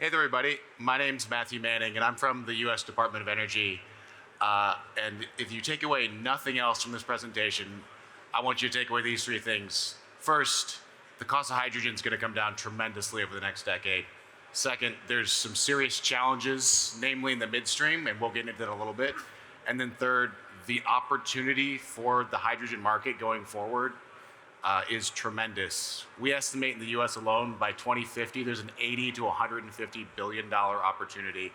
Hey there, everybody. My name's Matthew Manning, and I'm from the U.S. Department of Energy. And if you take away nothing else from this presentation, I want you to take away these three things. First, the cost of hydrogen is going to come down tremendously over the next decade. Second, there's some serious challenges, namely in the midstream, and we'll get into that a little bit. And then third, the opportunity for the hydrogen market going forward is tremendous. We estimate in the US alone by 2050, there's an $80 to $150 billion opportunity.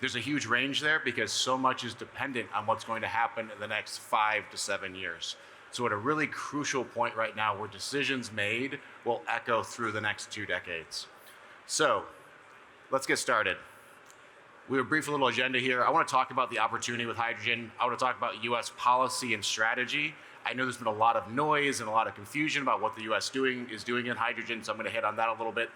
There's a huge range there because so much is dependent on what's going to happen in the next 5 to 7 years. So at a really crucial point right now where decisions made will echo through the next 2 decades. So let's get started. We have a brief little agenda here. I want to talk about the opportunity with hydrogen. I want to talk about US policy and strategy. I know there's been a lot of noise and a lot of confusion about what the US is doing in hydrogen, so I'm going to hit on that a little bit.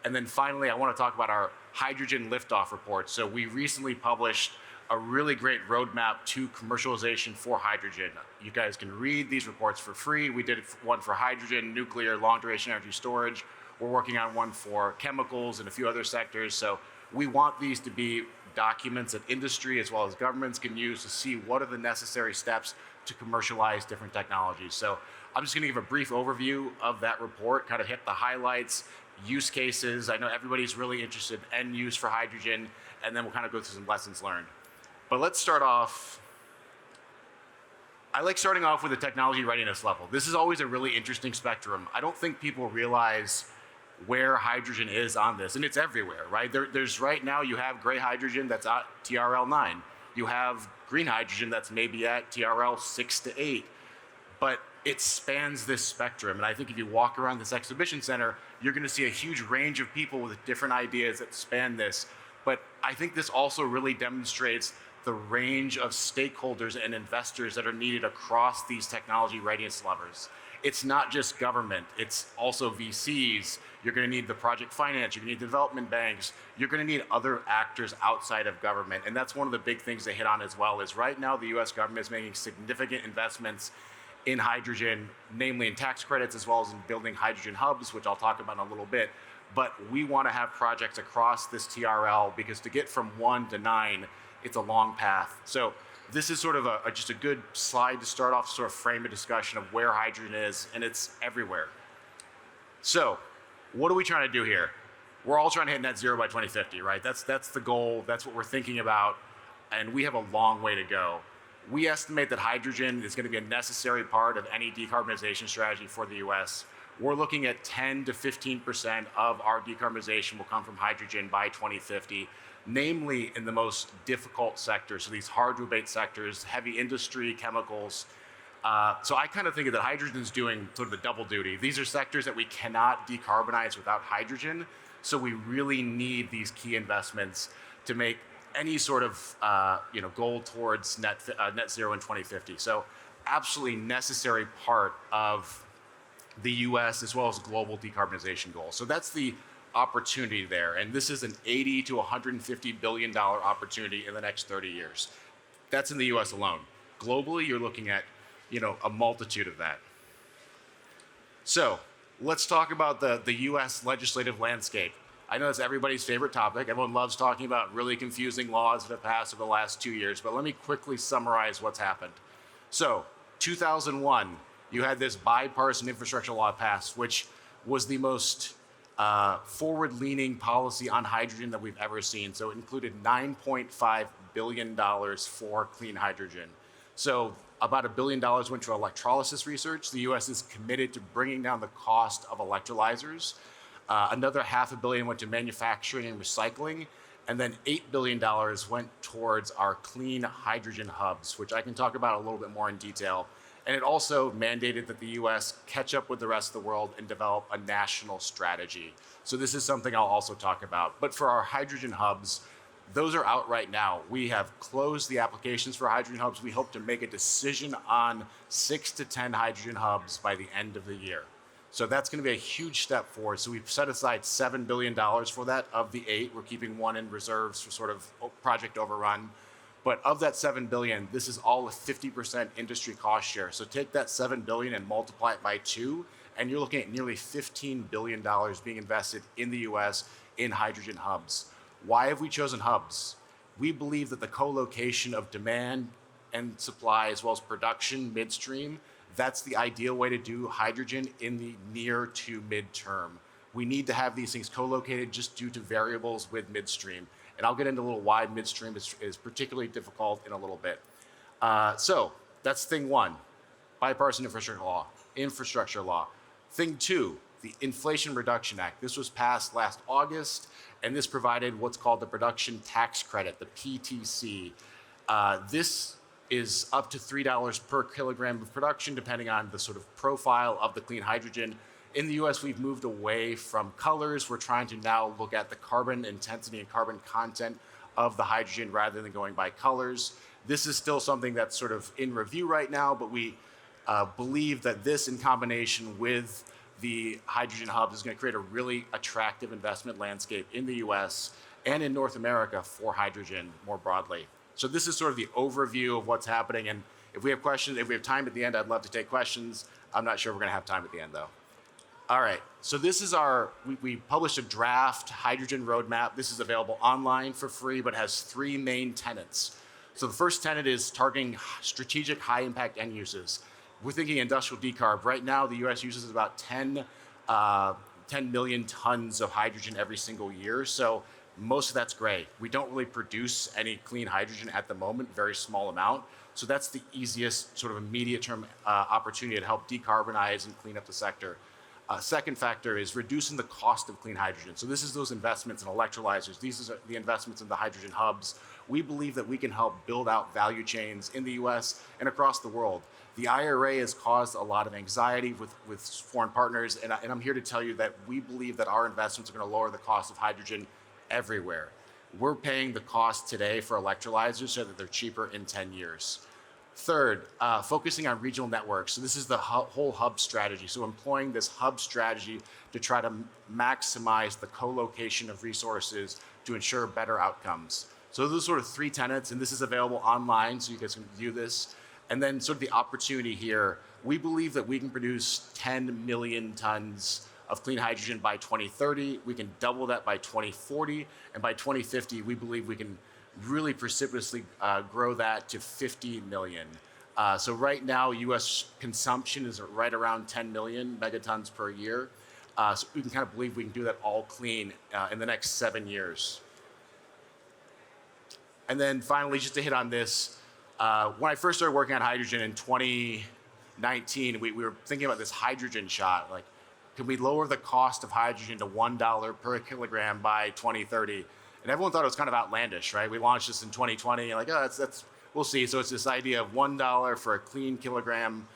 And then finally, I want to talk about our hydrogen liftoff report. So we recently published a really great roadmap to commercialization for hydrogen. You guys can read these reports for free. We did one for hydrogen, nuclear, long duration energy storage. We're working on one for chemicals and a few other sectors. So we want these to be documents that industry as well as governments can use to see what are the necessary steps to commercialize different technologies. So I'm just going to give a brief overview of that report, kind of hit the highlights, use cases. I know everybody's really interested in end use for hydrogen, and then we'll kind of go through some lessons learned. But let's start off. I like starting off with the technology readiness level. This is always a really interesting spectrum. I don't think people realize where hydrogen is on this, and it's everywhere, right? There's right now you have gray hydrogen that's at TRL 9. You have green hydrogen that's maybe at TRL 6 to 8, but it spans this spectrum. And I think if you walk around this exhibition center, you're going to see a huge range of people with different ideas that span this. But I think this also really demonstrates the range of stakeholders and investors that are needed across these technology readiness levers. It's not just government, it's also VCs. You're going to need the project finance, you're going to need development banks, you're going to need other actors outside of government. And that's one of the big things they hit on as well, is right now the US government is making significant investments in hydrogen, namely in tax credits as well as in building hydrogen hubs, which I'll talk about in a little bit. But we want to have projects across this TRL because to get from 1 to 9, it's a long path. So this is sort of just a good slide to start off, sort of frame a discussion of where hydrogen is, and it's everywhere. So what are we trying to do here? We're all trying to hit net zero by 2050, right? That's the goal. That's what we're thinking about, and we have a long way to go. We estimate that hydrogen is going to be a necessary part of any decarbonization strategy for the US. We're looking at 10 to 15% of our decarbonization will come from hydrogen by 2050, namely in the most difficult sectors, so these hard to abate sectors, heavy industry, chemicals. So I kind of think that hydrogen is doing sort of the double duty. These are sectors that we cannot decarbonize without hydrogen, so we really need these key investments to make any sort of goal towards net zero in 2050. So absolutely necessary part of the US as well as global decarbonization goals. So that's the opportunity there. And this is an $80 to $150 billion opportunity in the next 30 years. That's in the US alone. Globally, you're looking at a multitude of that. So let's talk about the US legislative landscape. I know that's everybody's favorite topic. Everyone loves talking about really confusing laws that have passed over the last 2 years, but let me quickly summarize what's happened. So 2001, you had this bipartisan infrastructure law passed, which was the most forward-leaning policy on hydrogen that we've ever seen. So it included $9.5 billion for clean hydrogen. So about $1 billion went to electrolysis research. The US is committed to bringing down the cost of electrolyzers. Another $500 million went to manufacturing and recycling. And then $8 billion went towards our clean hydrogen hubs, which I can talk about a little bit more in detail. And it also mandated that the US catch up with the rest of the world and develop a national strategy. So this is something I'll also talk about. But for our hydrogen hubs, those are out right now. We have closed the applications for hydrogen hubs. We hope to make a decision on 6 to 10 hydrogen hubs by the end of the year. So that's going to be a huge step forward. So we've set aside $7 billion for that of the 8. We're keeping 1 in reserves for sort of project overrun. But of that $7 billion, this is all a 50% industry cost share. So take that $7 billion and multiply it by 2, and you're looking at nearly $15 billion being invested in the US in hydrogen hubs. Why have we chosen hubs? We believe that the co-location of demand and supply, as well as production midstream, that's the ideal way to do hydrogen in the near to midterm. We need to have these things co-located just due to variables with midstream. And I'll get into a little why midstream is particularly difficult in a little bit. So that's thing one, bipartisan infrastructure law. Thing two, the Inflation Reduction Act. This was passed last August, and this provided what's called the Production Tax Credit, the PTC. This is up to $3 per kilogram of production, depending on the sort of profile of the clean hydrogen. In the US, we've moved away from colors. We're trying to now look at the carbon intensity and carbon content of the hydrogen rather than going by colors. This is still something that's sort of in review right now, but we believe that this, in combination with the hydrogen hubs, is going to create a really attractive investment landscape in the US and in North America for hydrogen more broadly. So this is sort of the overview of what's happening. And if we have questions, if we have time at the end, I'd love to take questions. I'm not sure we're going to have time at the end, though. All right, so this is we published a draft hydrogen roadmap. This is available online for free, but has three main tenets. So the first tenet is targeting strategic high impact end uses. We're thinking industrial decarb. Right now, the US uses about 10 million tons of hydrogen every single year. So most of that's gray. We don't really produce any clean hydrogen at the moment, very small amount. So that's the easiest sort of immediate term opportunity to help decarbonize and clean up the sector. Second factor is reducing the cost of clean hydrogen. So this is those investments in electrolyzers. These are the investments in the hydrogen hubs. We believe that we can help build out value chains in the US and across the world. The IRA has caused a lot of anxiety with foreign partners, and I'm here to tell you that we believe that our investments are going to lower the cost of hydrogen everywhere. We're paying the cost today for electrolyzers so that they're cheaper in 10 years. Third, focusing on regional networks. So this is the whole hub strategy. So employing this hub strategy to try to maximize the co-location of resources to ensure better outcomes. So those are sort of three tenets, and this is available online, so you guys can view this. And then sort of the opportunity here, we believe that we can produce 10 million tons of clean hydrogen by 2030. We can double that by 2040. And by 2050, we believe we can really precipitously grow that to 50 million. So right now, US consumption is right around 10 million megatons per year. So we can kind of believe we can do that all clean in the next 7 years. And then finally, just to hit on this, when I first started working on hydrogen in 2019, we were thinking about this hydrogen shot. Like, can we lower the cost of hydrogen to $1 per kilogram by 2030? And everyone thought it was kind of outlandish, right? We launched this in 2020, and like, oh, that's we'll see. So it's this idea of $1 for a clean kilogram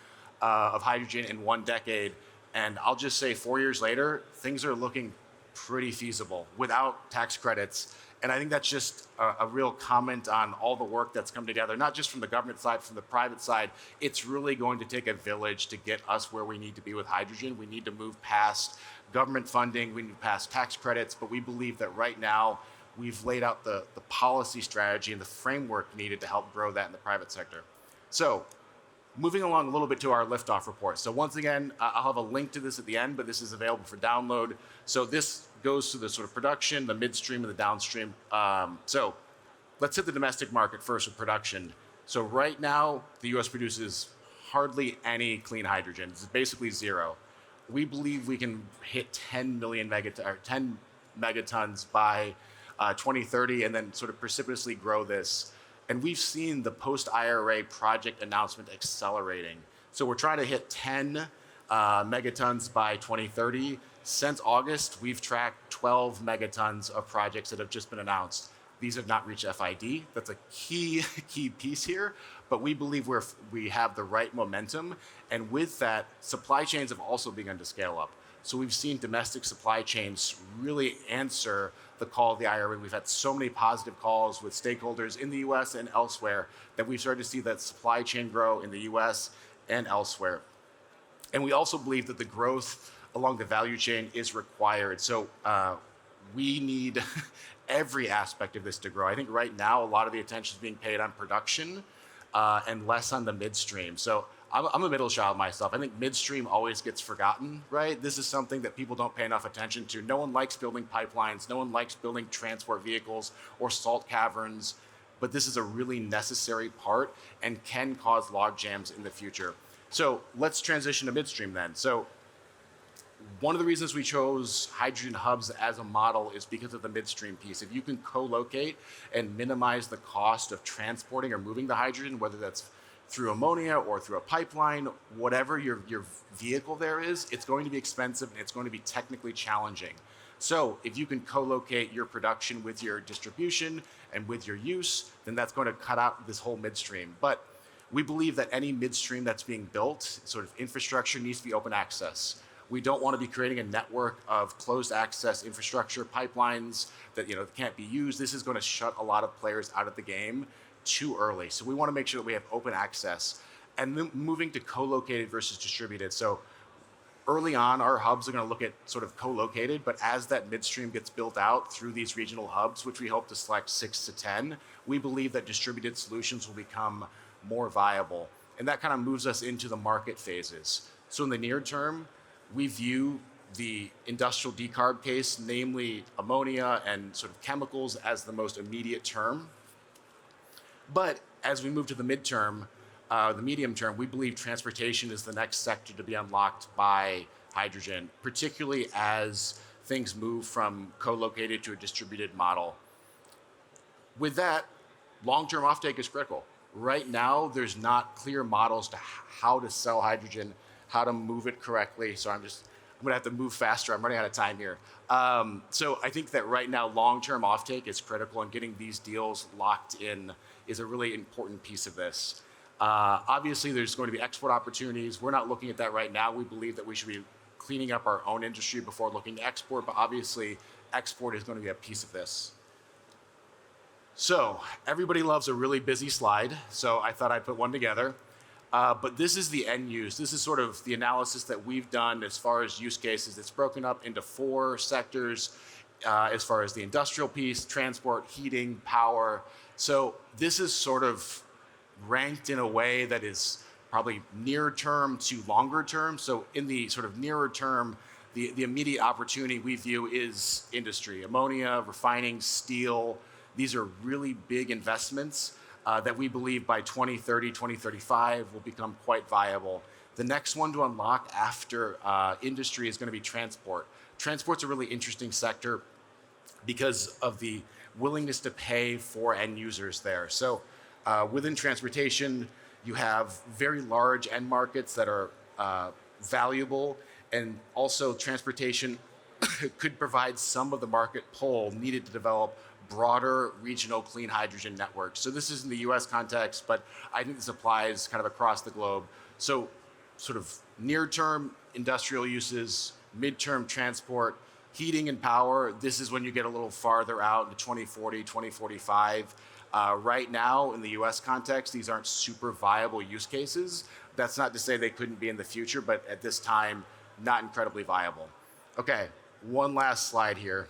of hydrogen in 1 decade. And I'll just say 4 years later, things are looking pretty feasible without tax credits. And I think that's just a real comment on all the work that's come together, not just from the government side, from the private side. It's really going to take a village to get us where we need to be with hydrogen. We need to move past government funding, we need to pass tax credits, but we believe that right now we've laid out the policy strategy and the framework needed to help grow that in the private sector. So moving along a little bit to our liftoff report. So once again, I'll have a link to this at the end, but this is available for download. So this goes through the sort of production, the midstream, and the downstream. So let's hit the domestic market first with production. So right now, the US produces hardly any clean hydrogen. It's basically zero. We believe we can hit 10 megatons by 2030 and then sort of precipitously grow this. And we've seen the post-IRA project announcement accelerating. So we're trying to hit 10 megatons by 2030. Since August, we've tracked 12 megatons of projects that have just been announced. These have not reached FID. That's a key piece here, but we believe we have the right momentum. And with that, supply chains have also begun to scale up. So we've seen domestic supply chains really answer the call of the IRA. We've had so many positive calls with stakeholders in the US and elsewhere that we've started to see that supply chain grow in the US and elsewhere. And we also believe that the growth along the value chain is required. So we need every aspect of this to grow. I think right now a lot of the attention is being paid on production and less on the midstream. So I'm a middle child myself. I think midstream always gets forgotten, right? This is something that people don't pay enough attention to. No one likes building pipelines. No one likes building transport vehicles or salt caverns. But this is a really necessary part and can cause log jams in the future. So let's transition to midstream then. So one of the reasons we chose hydrogen hubs as a model is because of the midstream piece. If you can co-locate and minimize the cost of transporting or moving the hydrogen, whether that's through ammonia or through a pipeline, whatever your vehicle there is, it's going to be expensive and it's going to be technically challenging. So if you can co-locate your production with your distribution and with your use, then that's going to cut out this whole midstream. But we believe that any midstream that's being built, sort of infrastructure, needs to be open access. We don't want to be creating a network of closed access infrastructure pipelines that can't be used. This is going to shut a lot of players out of the game too early. So we want to make sure that we have open access. And then moving to co-located versus distributed. So early on, our hubs are going to look at sort of co-located, but as that midstream gets built out through these regional hubs, which we hope to select 6 to 10, we believe that distributed solutions will become more viable. And that kind of moves us into the market phases. So in the near term, we view the industrial decarb case, namely ammonia and sort of chemicals, as the most immediate term. But as we move to the medium term, we believe transportation is the next sector to be unlocked by hydrogen, particularly as things move from co-located to a distributed model. With that, long-term offtake is critical. Right now, there's not clear models to how to sell hydrogen, how to move it correctly. So I'm gonna have to move faster. I'm running out of time here. So I think that right now, long-term offtake is critical, and getting these deals locked in is a really important piece of this. Obviously, there's going to be export opportunities. We're not looking at that right now. We believe that we should be cleaning up our own industry before looking to export, but obviously, export is going to be a piece of this. So everybody loves a really busy slide, so I thought I'd put one together. But this is the end use. This is sort of the analysis that we've done as far as use cases. It's broken up into 4 sectors as far as the industrial piece, transport, heating, power. So this is sort of ranked in a way that is probably near term to longer term. So in the sort of nearer term, the immediate opportunity we view is industry, ammonia, refining, steel. These are really big investments that we believe by 2030, 2035 will become quite viable. The next one to unlock after industry is going to be transport. Transport's a really interesting sector because of the willingness to pay for end users there. So within transportation, you have very large end markets that are valuable, and also transportation could provide some of the market pull needed to develop broader regional clean hydrogen networks. So this is in the US context, but I think this applies kind of across the globe. So sort of near-term industrial uses, mid-term transport, heating and power, this is when you get a little farther out into 2040, 2045. Right now, in the US context, these aren't super viable use cases. That's not to say they couldn't be in the future, but at this time, not incredibly viable. Okay, one last slide here.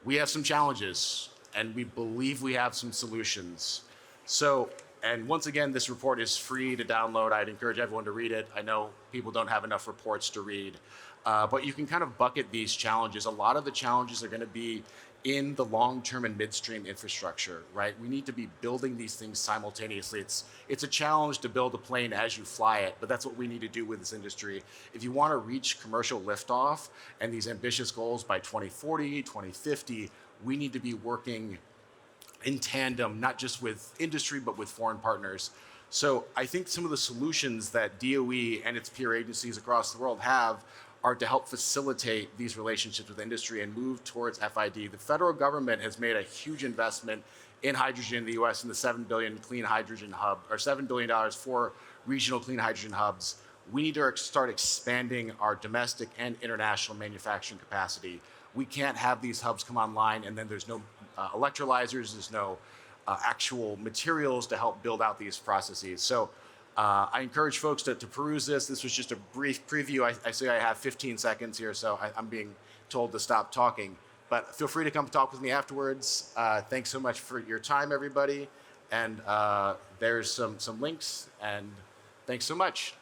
We have some challenges, and we believe we have some solutions. So, and once again, this report is free to download. I'd encourage everyone to read it. I know people don't have enough reports to read, but you can kind of bucket these challenges. A lot of the challenges are going to be in the long-term and midstream infrastructure, right? We need to be building these things simultaneously. It's a challenge to build a plane as you fly it, but that's what we need to do with this industry. If you want to reach commercial liftoff and these ambitious goals by 2040, 2050, we need to be working in tandem, not just with industry, but with foreign partners. So I think some of the solutions that DOE and its peer agencies across the world have are to help facilitate these relationships with industry and move towards FID. The federal government has made a huge investment in hydrogen in the US in the $7 billion clean hydrogen hub, or $7 billion for regional clean hydrogen hubs. We need to start expanding our domestic and international manufacturing capacity. We can't have these hubs come online and then there's no electrolyzers, there's no actual materials to help build out these processes. So I encourage folks to peruse this. This was just a brief preview. I say I have 15 seconds here, so I'm being told to stop talking. But feel free to come talk with me afterwards. Thanks so much for your time, everybody. And there's some links. And thanks so much.